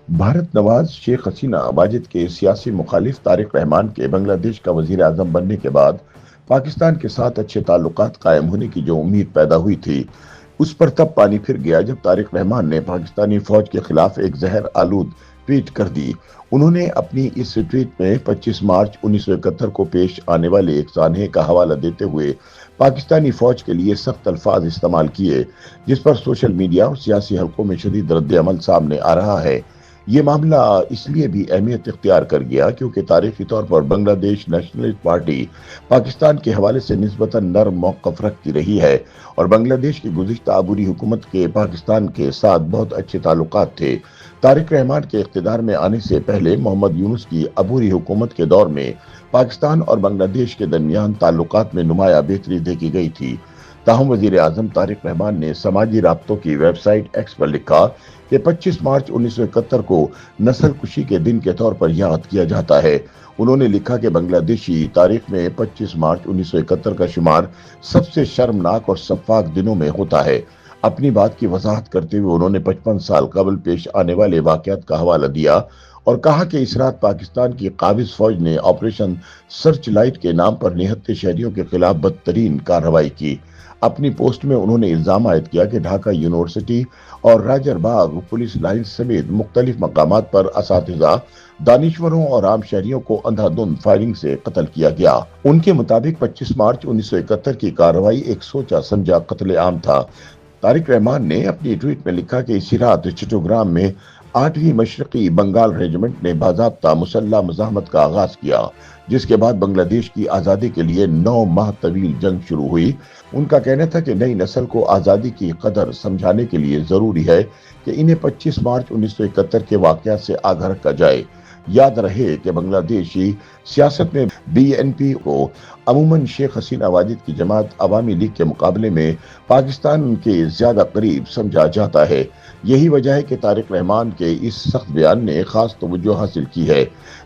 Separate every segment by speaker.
Speaker 1: भारत नवाज शेख हसीना वाजिद के सियासी मुखालिफ तारिक रहमान के बांग्लादेश का वजीर आजम बनने के बाद पाकिस्तान के साथ अच्छे ताल्लुकात कायम होने की जो उम्मीद पैदा हुई थी, उस पर तब पानी फिर गया जब तारिक रहमान ने पाकिस्तानी फौज के खिलाफ एक जहर आलूद ट्वीट कर दी। उन्होंने अपनी इस ट्वीट में 25 मार्च 1971 को पेश आने वाले एक सानहे का हवाला देते हुए पाकिस्तानी फौज के लिए सख्त अल्फाज इस्तेमाल किए, जिस पर सोशल मीडिया और सियासी हलकों में शदीद रद्द-ए-अमल सामने आ रहा है। ये मामला इसलिए भी अहमियत इख्तियार कर गया क्योंकि तारीखी तौर पर बांग्लादेश नेशनलिस्ट पार्टी पाकिस्तान के हवाले से निस्बतन नर्म मौक़िफ़ रखती रही है और बांग्लादेश की गुज़िश्ता अबूरी हुकूमत के पाकिस्तान के साथ बहुत अच्छे ताल्लुकात थे। तारिक रहमान के इख्तिदार में आने से पहले मोहम्मद यूनुस की अबूरी हुकूमत के दौर में पाकिस्तान और बांग्लादेश के दरमियान ताल्लुकात में नुमाया बेहतरी देखी गई थी। ताहम वजीर आजम तारिक रहमान ने समाजी राब्तों की वेबसाइट एक्स पर लिखा कि 25 मार्च 1971 को नस्ल कुशी के दिन के तौर पर याद किया जाता है। उन्होंने लिखा कि बांग्लादेशी तारीख में 25 मार्च 1971 का शुमार सबसे शर्मनाक और शफ़ाक दिनों में होता है। अपनी बात की वजाहत करते हुए उन्होंने 55 साल कबल पेश आने वाले वाक़यात का हवाला दिया और कहा कि इस रात पाकिस्तान की काबिज फौज ने ऑपरेशन सर्च लाइट के नाम पर निहत्थे शहरियों के खिलाफ बदतरीन कार्रवाई की। अपनी पोस्ट में उन्होंने इल्जाम आयद किया कि ढाका यूनिवर्सिटी और राजरबाग पुलिस लाइन समेत मुख्तलिफ मकामात पर असातिज़ा, दानिश्वरों और आम शहरियों को अंधाधुंध फायरिंग से कत्ल किया गया। उनके मुताबिक 25 मार्च 1971 की कार्रवाई एक सोचा समझा कत्ले आम था। तारिक रहमान ने अपनी ट्वीट में लिखा कि इसी रात चट्टोग्राम में 8वीं मशरकी बंगाल रेजिमेंट ने बाज़ाब्ता मुसल्ला मज़ाहमत का आगाज किया, जिसके बाद बांग्लादेश की आज़ादी के लिए 9 माह तवील जंग शुरू हुई। उनका कहना था कि नई नस्ल को आज़ादी की कदर समझाने के लिए ज़रूरी है कि इन्हें 25 मार्च 1971 के वाक़यात से आगाह रखा जाए। याद रहे कि बांग्लादेशी सियासत में बीएनपी को अमूमन शेख हसीना वाजिद की जमात अवामी लीग के मुकाबले में पाकिस्तान के ज्यादा करीब समझा जाता है। यही वजह है कि तारिक रहमान के इस सख्त बयान ने खास तवज्जो हासिल की है।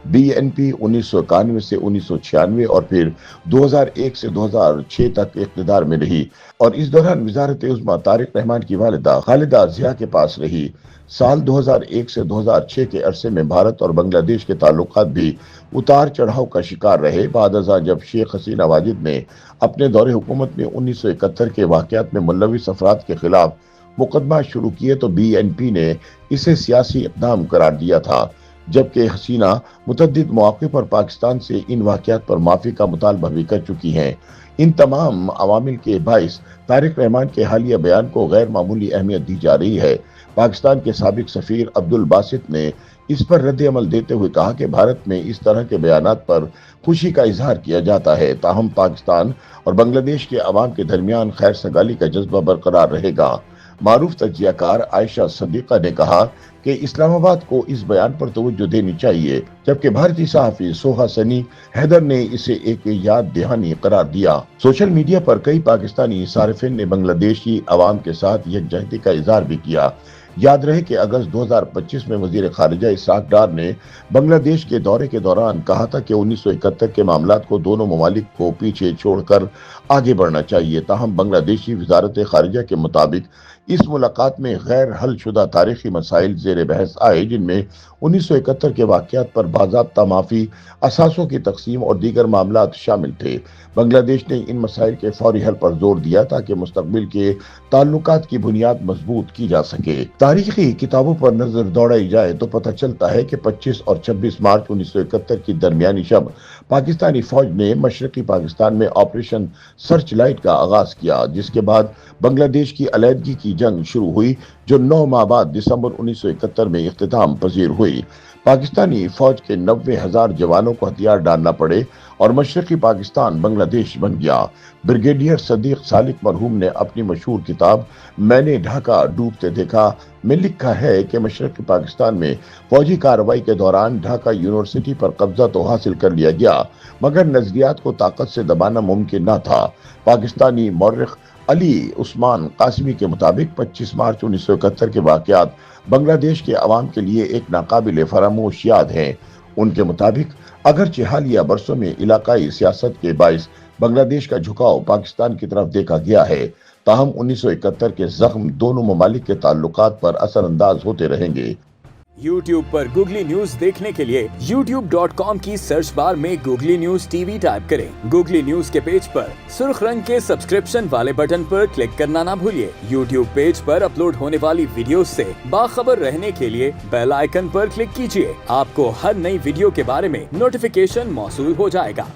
Speaker 1: बीएनपी 1991 से 1996 और फिर 2001 से 2006 तक इक़्तिदार में रही और इस दौरान वज़ारत उज़्मा तारिक रहमान की वालिदा खालिदा ज़िया के पास रही। साल 2001 से 2006 के अरसे में भारत और बांग्लादेश के ताल्लुकात भी उतार चढ़ाव का शिकार रहे। बादअज़ां जब शेख हसीना वाजिद ने अपने दौरे हुकूमत में 1971 के वाक़यात में मुलविस अफराद के खिलाफ मुकदमा शुरू किए तो बीएनपी ने इसे सियासी इक़दाम करार दिया था, जबकि हसीना मुतअद्दिद मौक़े पर पाकिस्तान से इन वाक़यात पर माफ़ी का मुतालबा भी कर चुकी हैं। इन तमाम अवामिल के बाइस तारिक रहमान के हालिया बयान को गैर मामूली अहमियत दी जा रही है। पाकिस्तान के साबिक सफीर अब्दुल बासित ने इस पर रद्द अमल देते हुए कहा कि भारत में इस तरह के बयानात पर खुशी का इजहार किया जाता है, ताहम पाकिस्तान और बांग्लादेश के अवाम के दरमियान खैर सगाली का जज्बा बरकरार रहेगा। मारूफ तज्जियाकार आयशा सदीका ने कहा कि इस्लामाबाद को इस बयान पर तवज्जो देनी चाहिए, जबकि भारतीय सहाफ़ी सोहा सनी हैदर ने इसे एक याद दहानी करार दिया। सोशल मीडिया पर कई पाकिस्तानी सारिफिन ने बांग्लादेशी अवाम के साथ यकजहती का इजहार भी किया। याद रहे कि अगस्त 2025 में वजीर खारिजा इसहाक डार ने बांग्लादेश के दौरे के दौरान कहा था कि 1971 के मामलात को दोनों ममालिक को पीछे छोड़कर आगे बढ़ना चाहिए। ताहम बांग्लादेशी वजारत खारिजा के मुताबिक इस मुलाकात में गैर हल शुदा तारीखी मसाइल ज़ेर बहस आए, जिनमें 1971 के वाक़यात पर बाज़ाब्ता माफ़ी, असासों की तकसीम और दीगर मामलात शामिल थे। बांग्लादेश ने इन मसाइल के फौरी हल पर जोर दिया ताकि मुस्तकबिल के ताल्लुकात की बुनियाद मजबूत की जा सके। तारीखी किताबों पर नजर दौड़ाई जाए तो पता चलता है कि 25 और 26 मार्च 1971 की दरमियानी शब पाकिस्तानी फौज ने मशरकी पाकिस्तान में ऑपरेशन सर्च लाइट का आगाज किया, जिसके बाद बांग्लादेश की अलहदगी की जंग शुरू हुई, जो 9 माह बाद दिसंबर 1971 में इख्तिताम पजीर हुई। पाकिस्तानी फौज के 90,000 जवानों को हथियार डालना पड़े और मशरकी पाकिस्तान बांग्लादेश बन गया। ब्रिगेडियर सदीक सालिक मरहूम ने अपनी मशहूर किताब मैंने ढाका डूबते देखा में लिखा है कि मशरकी पाकिस्तान में फौजी कार्रवाई के दौरान ढाका यूनिवर्सिटी पर कब्जा तो हासिल कर लिया गया, मगर नजरियात को ताकत से दबाना मुमकिन न था। पाकिस्तानी मौर्रिख अली उस्मान कासिमी के मुताबिक 25 मार्च 1971 के वाक़यात बांग्लादेश के अवाम के लिए एक नाकाबिल फरामोश याद है। उनके मुताबिक अगरचे हालिया बरसों में इलाकाई सियासत के बाइस बांग्लादेश का झुकाव पाकिस्तान की तरफ देखा गया है, ताहम 1971 के जख्म दोनों ममालिक के ताल्लुकात पर असरअंदाज होते रहेंगे।
Speaker 2: YouTube पर गूगली न्यूज देखने के लिए youtube.com की सर्च बार में गूगली न्यूज टीवी टाइप करें। गूगली न्यूज के पेज पर सुर्ख रंग के सब्सक्रिप्शन वाले बटन पर क्लिक करना ना भूलिए। YouTube पेज पर अपलोड होने वाली वीडियो से बाखबर रहने के लिए बेल आइकन पर क्लिक कीजिए। आपको हर नई वीडियो के बारे में नोटिफिकेशन मौसूल हो जाएगा।